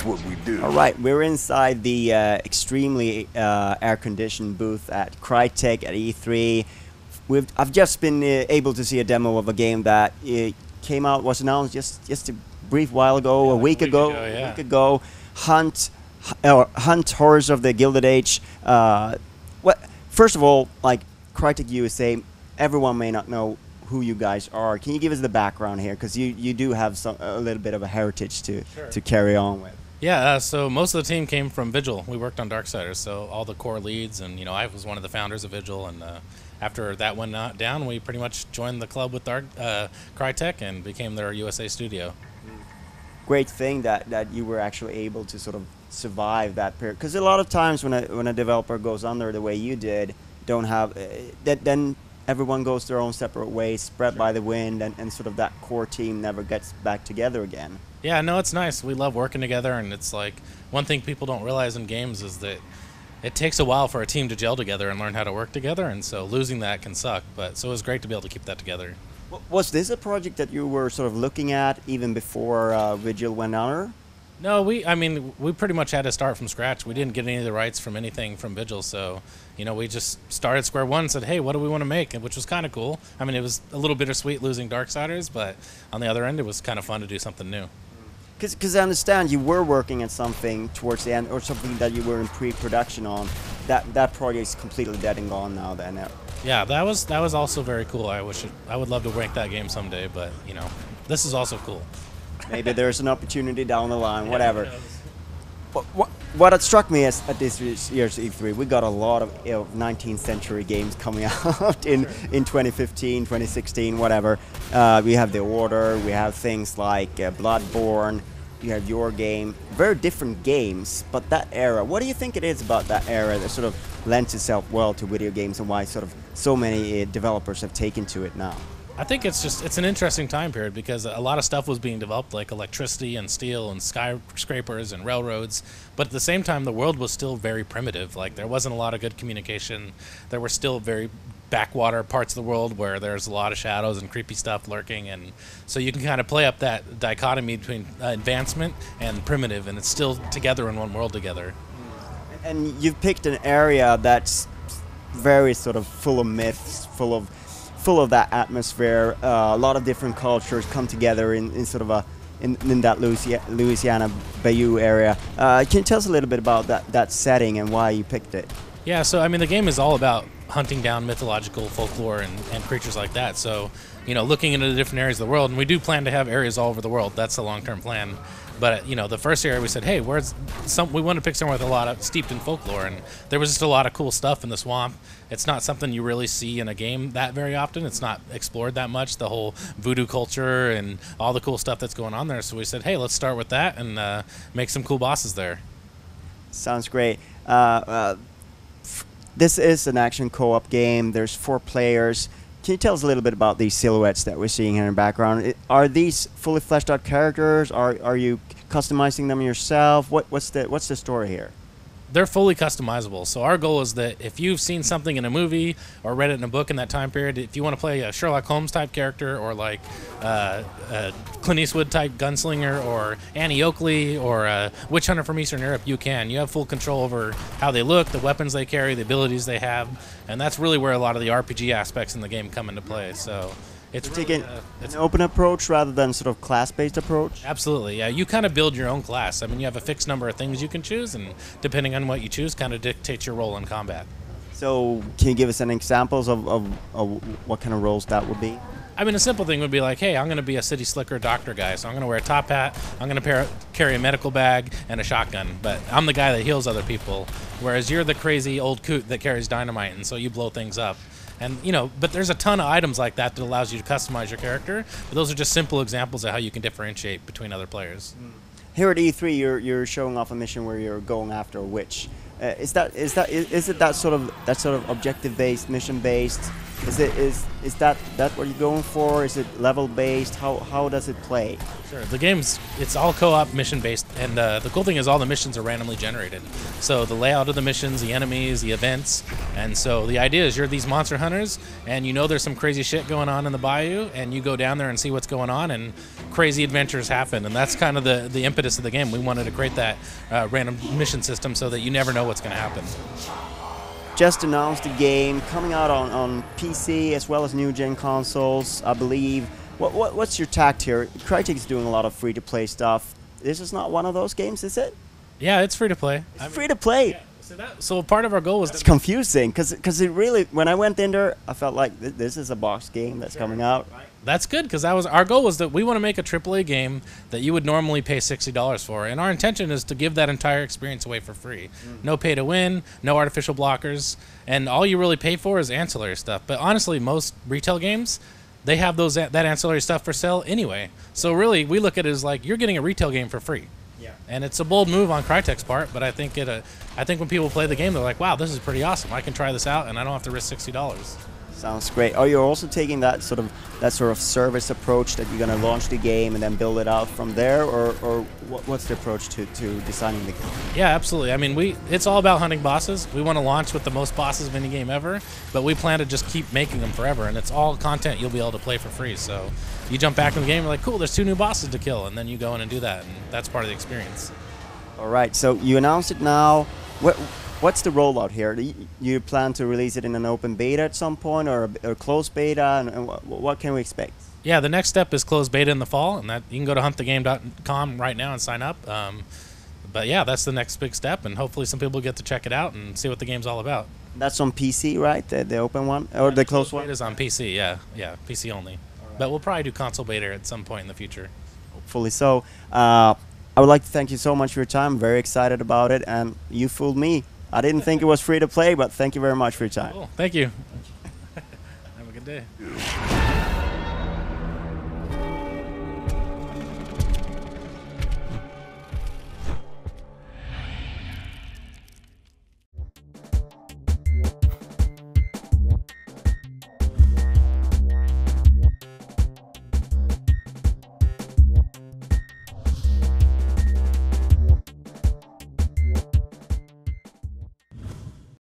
That's what we do. All right, we're inside the extremely air-conditioned booth at Crytek at E3. I've just been able to see a demo of a game that was announced just a brief while ago, a week ago. Hunt Horrors of the Gilded Age. First of all, like Crytek USA, everyone may not know who you guys are. Can you give us the background here? Because you do have a little bit of a heritage to carry on with. Yeah, so most of the team came from Vigil. We worked on Darksiders, so all the core leads, and I was one of the founders of Vigil, and after that went down, we pretty much joined the club with Crytek and became their USA studio. Great thing that you were actually able to sort of survive that period, because a lot of times when a developer goes under the way you did, then everyone goes their own separate ways, spread by the wind, and sort of that core team never gets back together again. Yeah, no, it's nice. We love working together, and it's like one thing people don't realize in games is that it takes a while for a team to gel together and learn how to work together, and so losing that can suck. So it was great to be able to keep that together. Was this a project that you were sort of looking at even before Vigil went under? No, we pretty much had to start from scratch. We didn't get any of the rights from anything from Vigil, so we just started square one and said, hey, what do we want to make? Which was kind of cool. I mean, it was a little bittersweet losing Darksiders, but on the other end, it was kind of fun to do something new. Because I understand you were working at something towards the end, or something that you were in pre-production on. That project is completely dead and gone now. Then. Yeah, that was also very cool. I would love to make that game someday, but this is also cool. Maybe there's an opportunity down the line, whatever. What had struck me at this year's E3, we got a lot of 19th century games coming out in 2015, 2016, whatever. We have The Order, we have things like Bloodborne, you have your game. Very different games, but that era, what do you think it is about that era that sort of lends itself well to video games, and why sort of so many developers have taken to it now? I think it's an interesting time period because a lot of stuff was being developed, like electricity and steel and skyscrapers and railroads, but at the same time the world was still very primitive. Like there wasn't a lot of good communication. There were still very backwater parts of the world where there's a lot of shadows and creepy stuff lurking, and so you can kind of play up that dichotomy between advancement and primitive, and it's still together in one world together. And you've picked an area that's very sort of full of myths, full of that atmosphere. A lot of different cultures come together in sort of in that Louisiana Bayou area. Can you tell us a little bit about that setting and why you picked it? Yeah, so I mean the game is all about hunting down mythological folklore and creatures like that. So looking into the different areas of the world, and we do plan to have areas all over the world. That's the long-term plan. But the first area we said, hey, we want to pick somewhere with a lot of steeped in folklore, and there was just a lot of cool stuff in the swamp. It's not something you really see in a game that very often. It's not explored that much, the whole voodoo culture and all the cool stuff that's going on there. So we said, hey, let's start with that and make some cool bosses there. Sounds great. This is an action co-op game. There's 4 players. Can you tell us a little bit about these silhouettes that we're seeing here in the background? Are these fully fleshed out characters? Are you customizing them yourself? What's the story here? They're fully customizable. So our goal is that if you've seen something in a movie or read it in a book in that time period, if you want to play a Sherlock Holmes type character, or like a Clint Eastwood type gunslinger, or Annie Oakley, or a witch hunter from Eastern Europe, you can. You have full control over how they look, the weapons they carry, the abilities they have, and that's really where a lot of the RPG aspects in the game come into play. So it's taking an open approach rather than sort of class-based approach? Absolutely, yeah. You kind of build your own class. I mean, you have a fixed number of things you can choose, and depending on what you choose, kind of dictates your role in combat. So can you give us any examples of what kind of roles that would be? I mean, a simple thing would be like, hey, I'm going to be a city slicker doctor guy, so I'm going to wear a top hat, I'm going to carry a medical bag and a shotgun, but I'm the guy that heals other people, whereas you're the crazy old coot that carries dynamite, and so you blow things up. And but there's a ton of items like that that allows you to customize your character. But those are just simple examples of how you can differentiate between other players. Here at E3, you're showing off a mission where you're going after a witch. Is it that sort of objective-based, mission-based? Is that what you're going for? Is it level based? How does it play? Sure. The game's it's all co-op mission based, and the cool thing is all the missions are randomly generated. So the layout of the missions, the enemies, the events, and so the idea is you're these monster hunters, and you know there's some crazy shit going on in the bayou, and you go down there and see what's going on, and crazy adventures happen, and that's kind of the impetus of the game. We wanted to create that random mission system so that you never know what's going to happen. Just announced the game coming out on PC as well as new gen consoles, I believe. What's your tact here? Crytek is doing a lot of free-to-play stuff. This is not one of those games, is it? Yeah, it's free to play. It's free to play. Yeah, so part of our goal was it's confusing because it really, when I went in there, I felt like this is a box game that's coming out. That's good, because that was our goal, was that we want to make a AAA game that you would normally pay $60 for, and our intention is to give that entire experience away for free. No pay to win, no artificial blockers, and all you really pay for is ancillary stuff. But honestly, most retail games, they have that ancillary stuff for sale anyway. So really, we look at it as like you're getting a retail game for free. Yeah. And it's a bold move on Crytek's part, but I think when people play the game, they're like, wow, this is pretty awesome. I can try this out, and I don't have to risk $60. Sounds great. Oh, you're also taking that sort of service approach that you're going to launch the game and then build it out from there, or what's the approach to designing the game? Yeah, absolutely. I mean, it's all about hunting bosses. We want to launch with the most bosses of any game ever, but we plan to just keep making them forever, and it's all content you'll be able to play for free. So you jump back in the game, you're like, cool, there's 2 new bosses to kill, and then you go in and do that, and that's part of the experience. All right, so you announced it now. What's the rollout here? Do you plan to release it in an open beta at some point, or a closed beta, and what can we expect? Yeah, the next step is closed beta in the fall, and that you can go to huntthegame.com right now and sign up. But yeah, that's the next big step, and hopefully some people get to check it out and see what the game's all about. That's on PC, right? The open one, or the closed one? It is on PC, yeah, PC only. Right. But we'll probably do console beta at some point in the future. Hopefully so. I would like to thank you so much for your time. I'm very excited about it, and you fooled me. I didn't think it was free to play, but thank you very much for your time. Cool. Thank you. Have a good day.